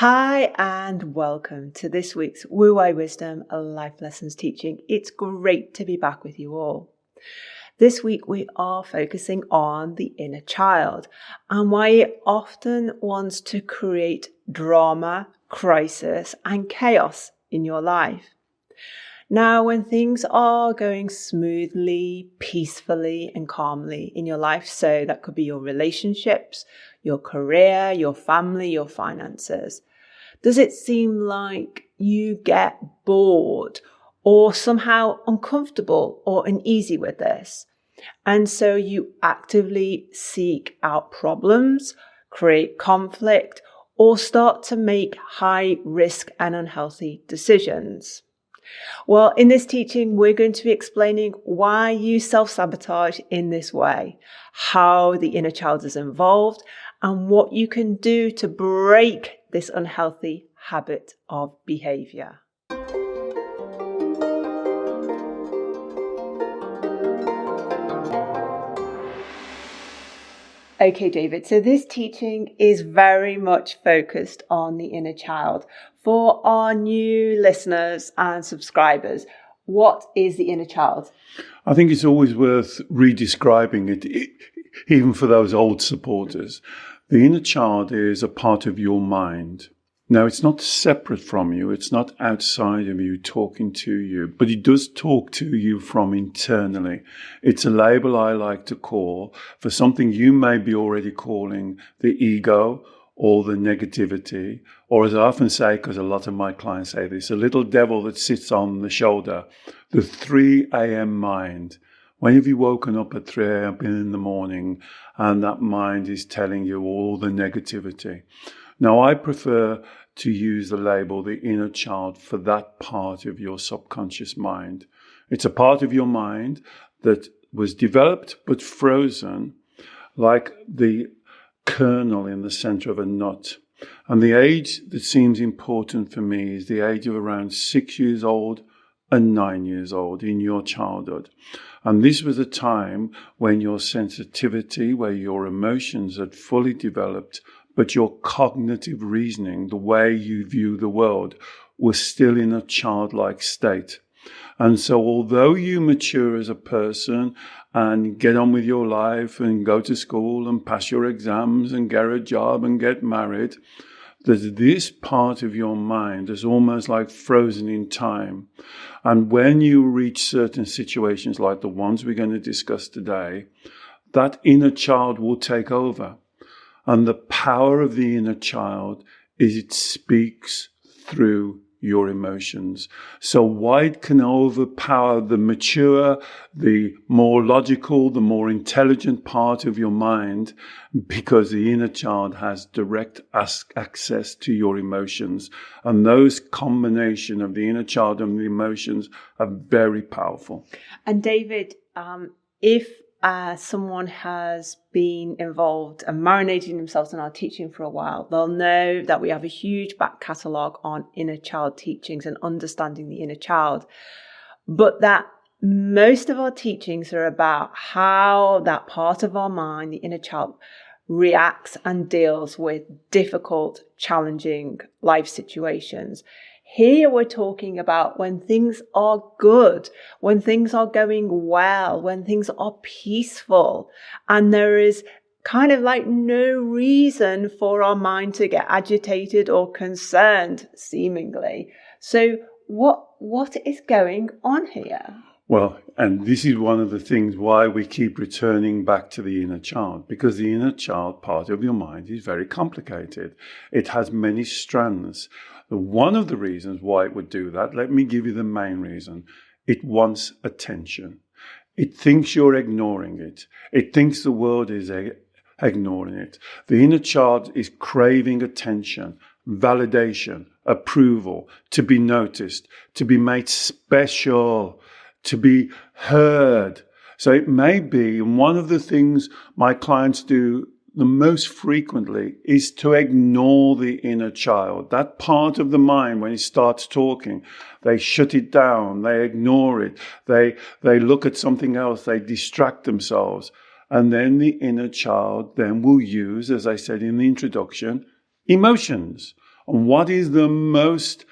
Hi and welcome to this week's Wu Wei Wisdom Life Lessons teaching. It's great to be back with you all. This week we are focusing on the inner child and why it often wants to create drama, crisis and chaos in your life. Now, when things are going smoothly, peacefully and calmly in your life, so that could be your relationships, your career, your family, your finances, does it seem like you get bored or somehow uncomfortable or uneasy with this? And so you actively seek out problems, create conflict, or start to make high risk and unhealthy decisions. Well, in this teaching, we're going to be explaining why you self-sabotage in this way, how the inner child is involved, and what you can do to break this unhealthy habit of behaviour. Okay, David, so this teaching is very much focused on the inner child. For our new listeners and subscribers, what is the inner child? I think it's always worth redescribing it, even for those old supporters. The inner child is a part of your mind. Now, it's not separate from you. It's not outside of you talking to you, but it does talk to you from internally. It's a label I like to call for something you may be already calling the ego or the negativity, or as I often say, because a lot of my clients say this, a little devil that sits on the shoulder, the 3 a.m. mind. When have you woken up at 3 a.m. in the morning and that mind is telling you all the negativity? Now, I prefer to use the label the inner child for that part of your subconscious mind. It's a part of your mind that was developed but frozen like the kernel in the center of a nut. And the age that seems important for me is the age of around 6 years old and 9 years old in your childhood. And this was a time when your sensitivity, where your emotions had fully developed, but your cognitive reasoning, the way you view the world, was still in a childlike state. And so although you mature as a person and get on with your life and go to school and pass your exams and get a job and get married, that this part of your mind is almost like frozen in time. And when you reach certain situations like the ones we're going to discuss today, that inner child will take over. And the power of the inner child is it speaks through your emotions. So white can overpower the mature, the more logical, the more intelligent part of your mind, because the inner child has direct access to your emotions. And those combination of the inner child and the emotions are very powerful. And David, if someone has been involved and marinating themselves in our teaching for a while, they'll know that we have a huge back catalogue on inner child teachings and understanding the inner child. But that most of our teachings are about how that part of our mind, the inner child, reacts and deals with difficult, challenging life situations. Here we're talking about when things are good, when things are going well, when things are peaceful, and there is kind of like no reason for our mind to get agitated or concerned, seemingly. So what is going on here? Well, and this is one of the things why we keep returning back to the inner child, because the inner child part of your mind is very complicated. It has many strands. One of the reasons why it would do that, let me give you the main reason. It wants attention. It thinks you're ignoring it. It thinks the world is ignoring it. The inner child is craving attention, validation, approval, to be noticed, to be made special, to be heard. So it may be, and one of the things my clients do the most frequently is to ignore the inner child. That part of the mind, when it starts talking, they shut it down, they ignore it, they look at something else, they distract themselves. And then the inner child then will use, as I said in the introduction, emotions. And what is the most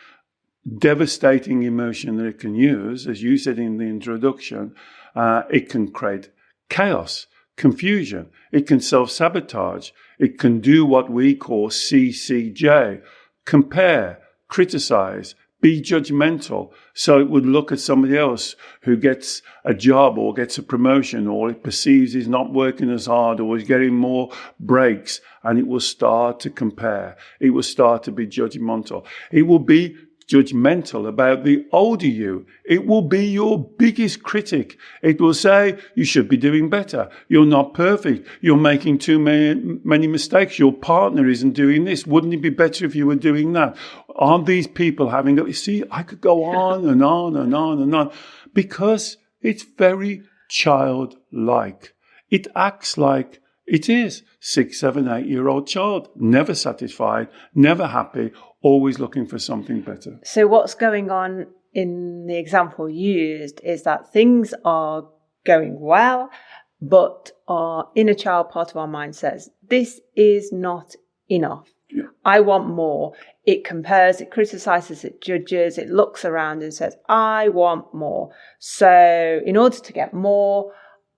devastating emotion that it can use? As you said in the introduction, it can create chaos, confusion. It can self-sabotage. It can do what we call CCJ, compare, criticize, be judgmental. So it would look at somebody else who gets a job or gets a promotion, or it perceives he's not working as hard or is getting more breaks, and it will start to compare. It will start to be judgmental. It will be judgmental about the older you. It will be your biggest critic. It will say, you should be doing better. You're not perfect. You're making too many mistakes. Your partner isn't doing this. Wouldn't it be better if you were doing that? Aren't these people having... You see, I could go on and on and on and on, because it's very childlike. It acts like it is 6, 7, 8-year-old child, never satisfied, never happy, always looking for something better. So what's going on in the example used is that things are going well, but our inner child part of our mind says, this is not enough. Yeah. I want more. It compares, it criticizes, it judges, it looks around and says, I want more. So in order to get more,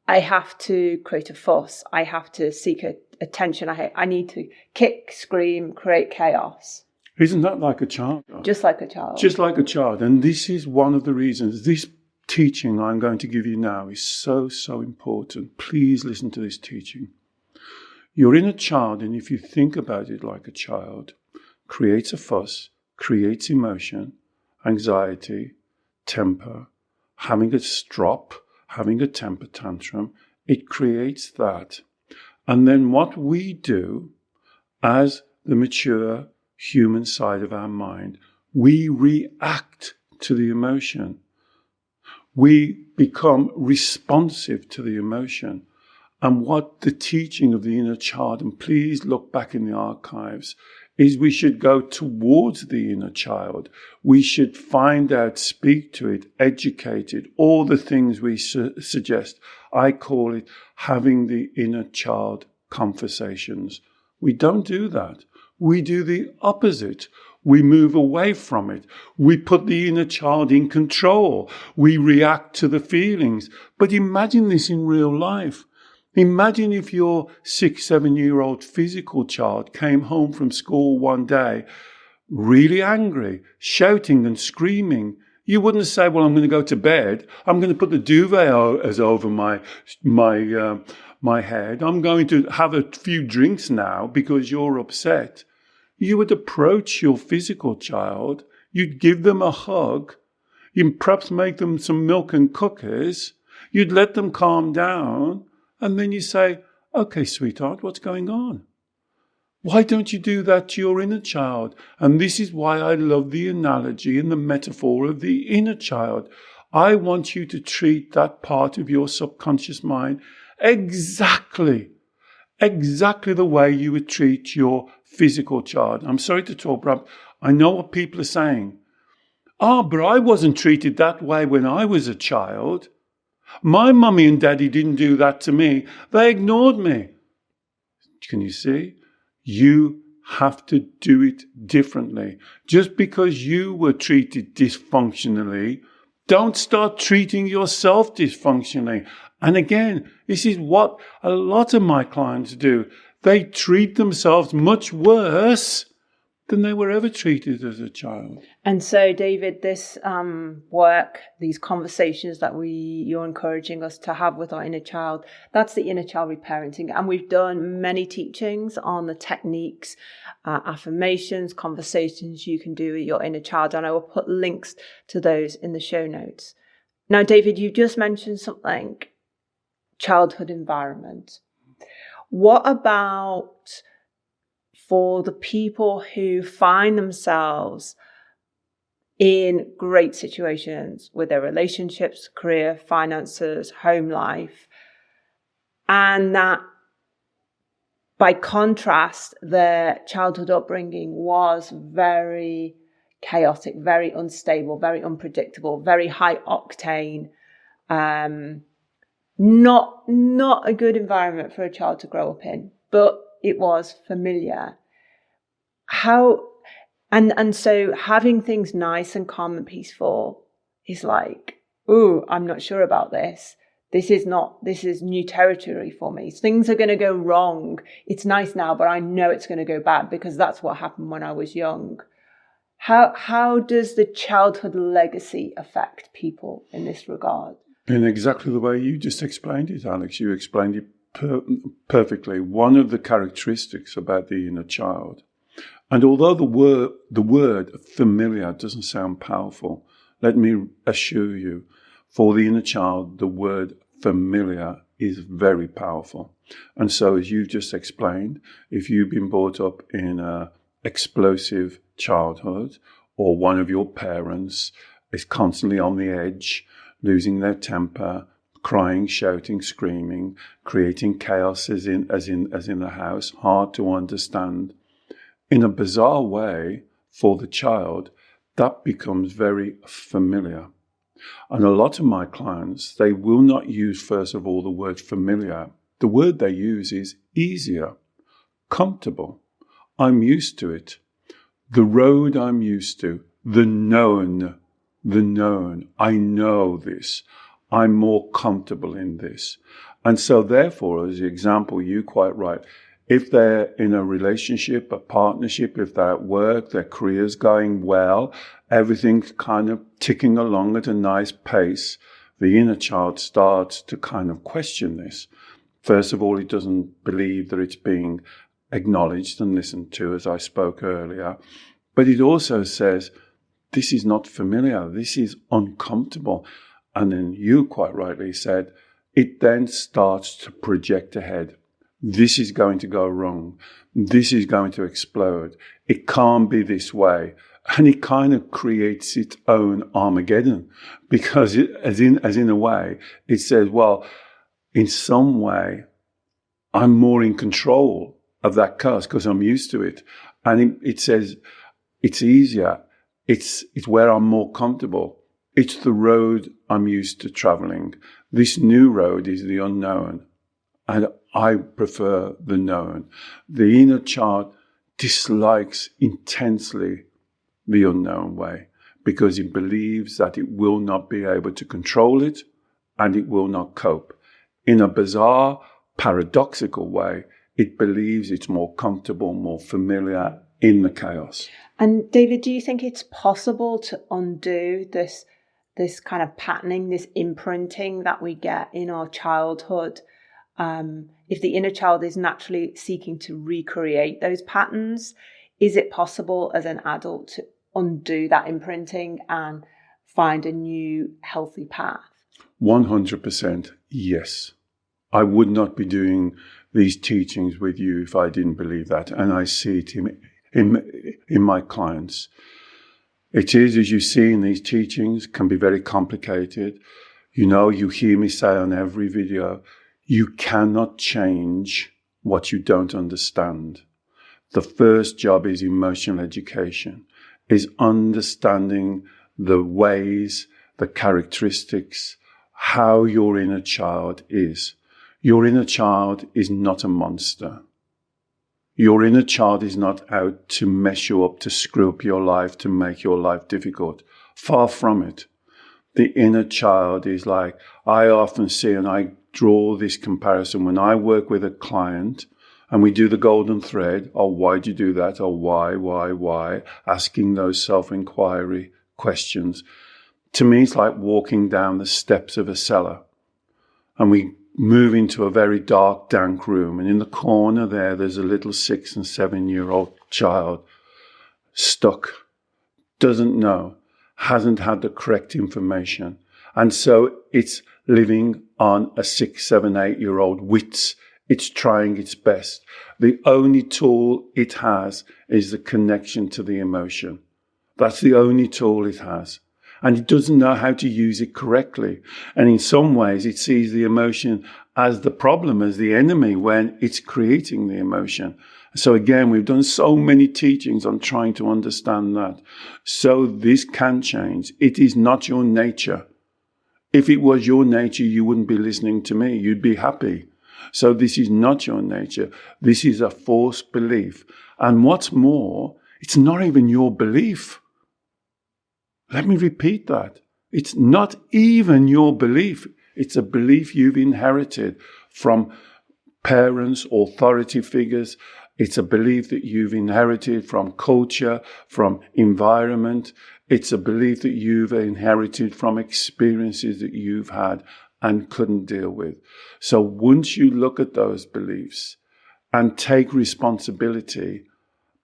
I have to create a fuss. I have to seek attention. I need to kick, scream, create chaos. Isn't that like a child? Just like a child. Just like a child. And this is one of the reasons this teaching I'm going to give you now is so, so important. Please listen to this teaching. Your inner child, and if you think about it like a child, creates a fuss, creates emotion, anxiety, temper, having a strop, having a temper tantrum. It creates that. And then what we do as the mature human side of our mind, we react to the emotion. We become responsive to the emotion. And what the teaching of the inner child, and please look back in the archives, is we should go towards the inner child. We should find out, speak to it, educate it, all the things we suggest. I call it having the inner child conversations. We don't do that. We do the opposite. We move away from it. We put the inner child in control. We react to the feelings. But imagine this in real life. Imagine if your 6, 7-year-old physical child came home from school one day really angry, shouting and screaming. You wouldn't say, well, I'm going to go to bed. I'm going to put the duvet over my head. I'm going to have a few drinks now because you're upset. You would approach your physical child. You'd give them a hug. You'd perhaps make them some milk and cookies. You'd let them calm down. And then you say, okay, sweetheart, what's going on? Why don't you do that to your inner child? And this is why I love the analogy and the metaphor of the inner child. I want you to treat that part of your subconscious mind exactly the way you would treat your physical child. I'm sorry to talk, but I know what people are saying. But I wasn't treated that way when I was a child. My mummy and daddy didn't do that to me. They ignored me. Can you see? You have to do it differently. Just because you were treated dysfunctionally, don't start treating yourself dysfunctionally. And again, this is what a lot of my clients do. They treat themselves much worse than they were ever treated as a child. And so, David, this work, these conversations that you're encouraging us to have with our inner child, that's the inner child reparenting. And we've done many teachings on the techniques, affirmations, conversations you can do with your inner child. And I will put links to those in the show notes. Now, David, you just mentioned something, childhood environment. What about for the people who find themselves in great situations with their relationships, career, finances, home life, and that by contrast, their childhood upbringing was very chaotic, very unstable, very unpredictable, very high octane, not a good environment for a child to grow up in, but it was familiar. How And so having things nice and calm and peaceful is like, ooh, I'm not sure about this. This is new territory for me. Things are going to go wrong. It's nice now, but I know it's going to go bad because that's what happened when I was young. How does the childhood legacy affect people in this regard? In exactly the way you just explained it, Alex. You explained it perfectly. One of the characteristics about the inner child, and although the word familiar doesn't sound powerful, let me assure you, for the inner child, the word familiar is very powerful. And so, as you've just explained, if you've been brought up in an explosive childhood, or one of your parents is constantly on the edge, losing their temper, crying, shouting, screaming, creating chaos as in the house, hard to understand, in a bizarre way for the child, that becomes very familiar. And a lot of my clients, they will not use, first of all, the word familiar. The word they use is easier, comfortable. I'm used to it. The road I'm used to, the known. I know this. I'm more comfortable in this. And so therefore, as the example, you quite right, if they're in a relationship, a partnership, if they're at work, their career's going well, everything's kind of ticking along at a nice pace, the inner child starts to kind of question this. First of all, it doesn't believe that it's being acknowledged and listened to, as I spoke earlier. But it also says, this is not familiar, this is uncomfortable. And then you quite rightly said, it then starts to project ahead. This is going to go wrong. This is going to explode. It can't be this way. And it kind of creates its own Armageddon, because as in a way, it says, well, in some way, I'm more in control of that chaos because I'm used to it. And it says, it's easier. It's where I'm more comfortable. It's the road I'm used to traveling. This new road is the unknown. And I prefer the known. The inner child dislikes intensely the unknown way because it believes that it will not be able to control it and it will not cope. In a bizarre, paradoxical way, it believes it's more comfortable, more familiar in the chaos. And David, do you think it's possible to undo this kind of patterning, this imprinting that we get in our childhood? If the inner child is naturally seeking to recreate those patterns, is it possible as an adult to undo that imprinting and find a new healthy path? 100% yes. I would not be doing these teachings with you if I didn't believe that. And I see it in my clients. It is, as you see in these teachings, can be very complicated. You hear me say on every video, you cannot change what you don't understand. The first job is emotional education, is understanding the ways, the characteristics, how your inner child is. Your inner child is not a monster. Your inner child is not out to mess you up, to screw up your life, to make your life difficult. Far from it. The inner child is like, I often see, and I draw this comparison when I work with a client and we do the golden thread. Oh, why'd you do that? Oh, why? Asking those self-inquiry questions. To me, it's like walking down the steps of a cellar and we move into a very dark, dank room. And in the corner there's a little 6 and 7 year old child stuck, doesn't know, hasn't had the correct information. And so it's living on a 6, 7, 8 year old wits. It's trying its best. The only tool it has is the connection to the emotion. That's the only tool it has. And it doesn't know how to use it correctly. And in some ways, it sees the emotion as the problem, as the enemy, when it's creating the emotion. So again, we've done so many teachings on trying to understand that. So this can change. It is not your nature. If it was your nature, you wouldn't be listening to me. You'd be happy. So this is not your nature. This is a false belief. And what's more, It's not even your belief. Let me repeat that. It's not even your belief. It's a belief you've inherited from parents, authority figures. It's a belief that you've inherited from culture, from environment. It's a belief that you've inherited from experiences that you've had and couldn't deal with. So once you look at those beliefs and take responsibility,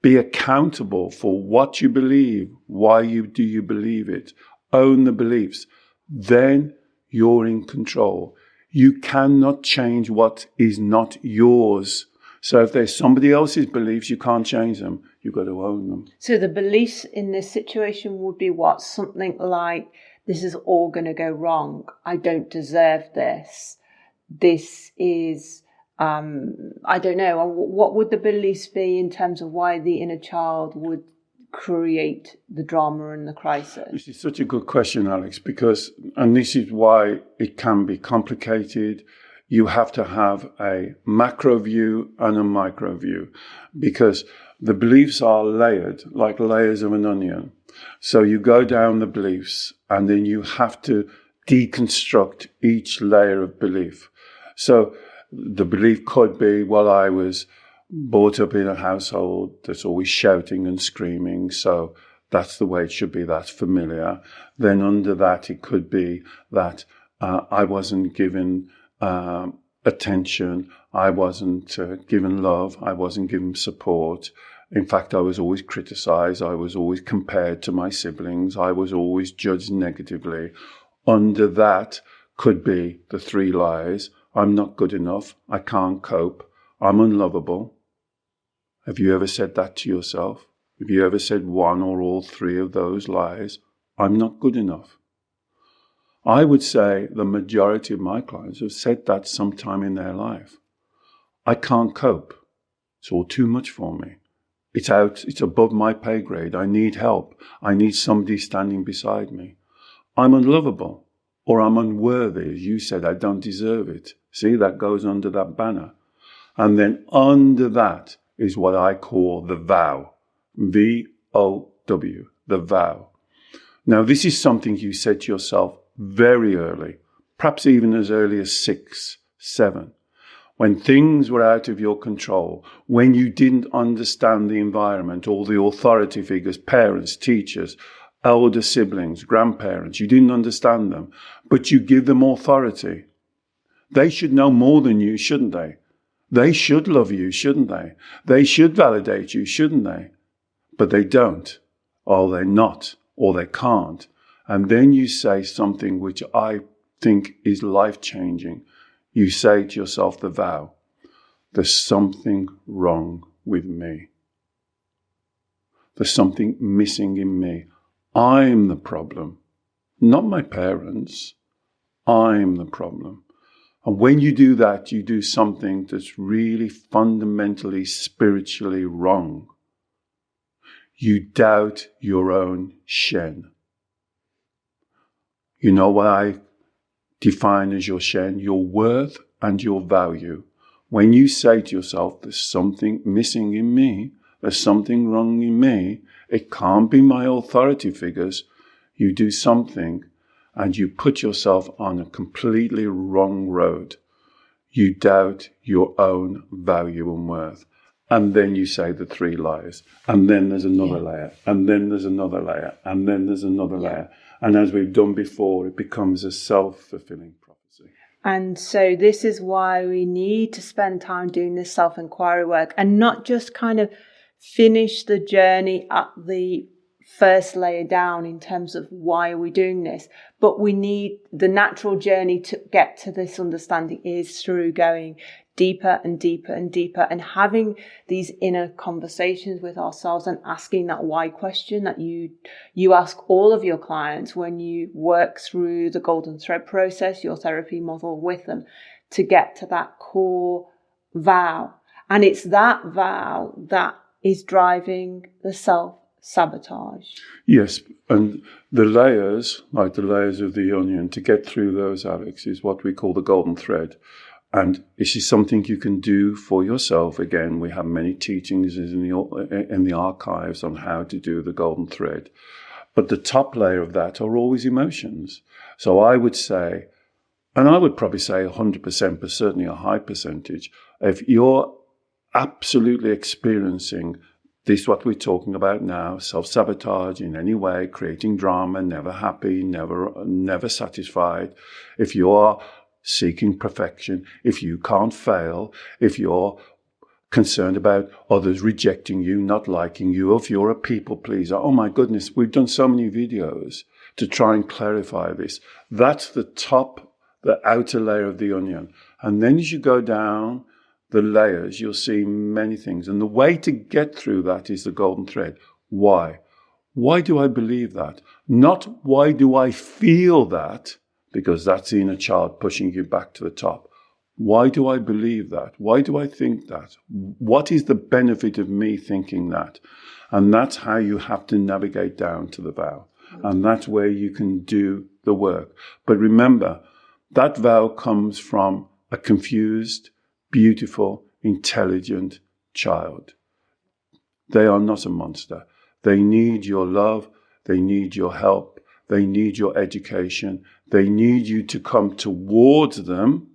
be accountable for what you believe, why do you believe it, own the beliefs, then you're in control. You cannot change what is not yours. So if there's somebody else's beliefs, you can't change them. You've got to own them. So the beliefs in this situation would be what? Something like, this is all going to go wrong. I don't deserve this. This is, I don't know. What would the beliefs be in terms of why the inner child would create the drama and the crisis? This is such a good question, Alex, and this is why it can be complicated. You have to have a macro view and a micro view, because the beliefs are layered like layers of an onion. So you go down the beliefs and then you have to deconstruct each layer of belief. So the belief could be, well, I was brought up in a household that's always shouting and screaming, so that's the way it should be, that's familiar. Then under that, it could be that I wasn't given attention, I wasn't given love, I wasn't given support. In fact, I was always criticized, I was always compared to my siblings, I was always judged negatively. Under that could be the three lies. I'm not good enough, I can't cope, I'm unlovable. Have you ever said that to yourself? Have you ever said one or all three of those lies? I'm not good enough. I would say the majority of my clients have said that sometime in their life. I can't cope. It's all too much for me. It's above my pay grade. I need help. I need somebody standing beside me. I'm unlovable, or I'm unworthy. As you said, I don't deserve it. See, that goes under that banner. And then under that is what I call the vow. V-O-W, the vow. Now, this is something you said to yourself very early, perhaps even as early as 6, 7, when things were out of your control, when you didn't understand the environment, all the authority figures, parents, teachers, elder siblings, grandparents, you didn't understand them, but you give them authority. They should know more than you, shouldn't they? They should love you, shouldn't they? They should validate you, shouldn't they? But they don't, or they're not, or they can't. And then you say something which I think is life-changing. You say to yourself the vow, there's something wrong with me. There's something missing in me. I'm the problem, not my parents. I'm the problem. And when you do that, you do something that's really fundamentally, spiritually wrong. You doubt your own Shen. You know what I define as your Shen? Your worth and your value. When you say to yourself, there's something missing in me, there's something wrong in me, it can't be my authority figures, you do something and you put yourself on a completely wrong road. You doubt your own value and worth. And then you say the three lies. And then there's another layer. And then there's another layer. And then there's another layer. And as we've done before, it becomes a self-fulfilling prophecy. And so this is why we need to spend time doing this self-inquiry work and not just kind of finish the journey at the first layer down in terms of why are we doing this, but we need the natural journey to get to this understanding is through going deeper and deeper and deeper and having these inner conversations with ourselves and asking that why question that you ask all of your clients when you work through the golden thread process, your therapy model with them, to get to that core vow. And it's that vow that is driving the self-sabotage. Yes, and the layers, like the layers of the onion, to get through those, Alex, is what we call the golden thread. And this is something you can do for yourself. Again, we have many teachings in the archives on how to do the golden thread. But the top layer of that are always emotions. So I would say, and I would probably say 100%, but certainly a high percentage, if you're absolutely experiencing this, what we're talking about now, self-sabotage in any way, creating drama, never happy, never satisfied, if you are seeking perfection, if you can't fail, if you're concerned about others rejecting you, not liking you, if you're a people pleaser. Oh my goodness, we've done so many videos to try and clarify this. That's the top, the outer layer of the onion. And then as you go down the layers, you'll see many things. And the way to get through that is the golden thread. Why? Why do I believe that? Not why do I feel that? Because that's the inner child pushing you back to the top. Why do I believe that? Why do I think that? What is the benefit of me thinking that? And that's how you have to navigate down to the vow. And that's where you can do the work. But remember, that vow comes from a confused, beautiful, intelligent child. They are not a monster. They need your love. They need your help. They need your education. They need you to come towards them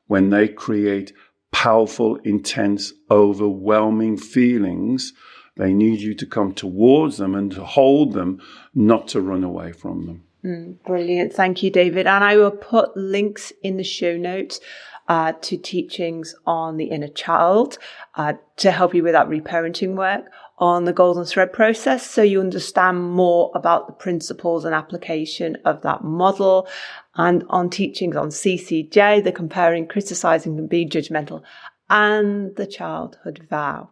when they create powerful, intense, overwhelming feelings. They need you to come towards them and to hold them, not to run away from them. Brilliant. Thank you, David. And I will put links in the show notes to teachings on the inner child to help you with that reparenting work, on the golden thread process, so you understand more about the principles and application of that model, and on teachings on CCJ, the comparing, criticizing, and being judgmental, and the childhood vow.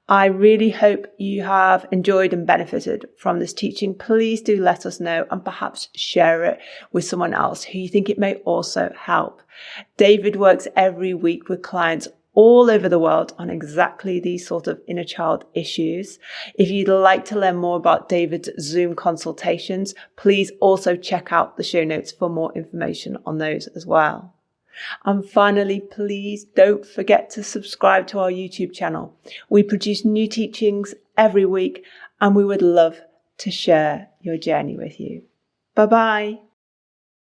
I really hope you have enjoyed and benefited from this teaching. Please do let us know and perhaps share it with someone else who you think it may also help. David works every week with clients all over the world on exactly these sort of inner child issues. If you'd like to learn more about David's Zoom consultations, please also check out the show notes for more information on those as well. And finally, please don't forget to subscribe to our YouTube channel. We produce new teachings every week, and we would love to share your journey with you. Bye-bye.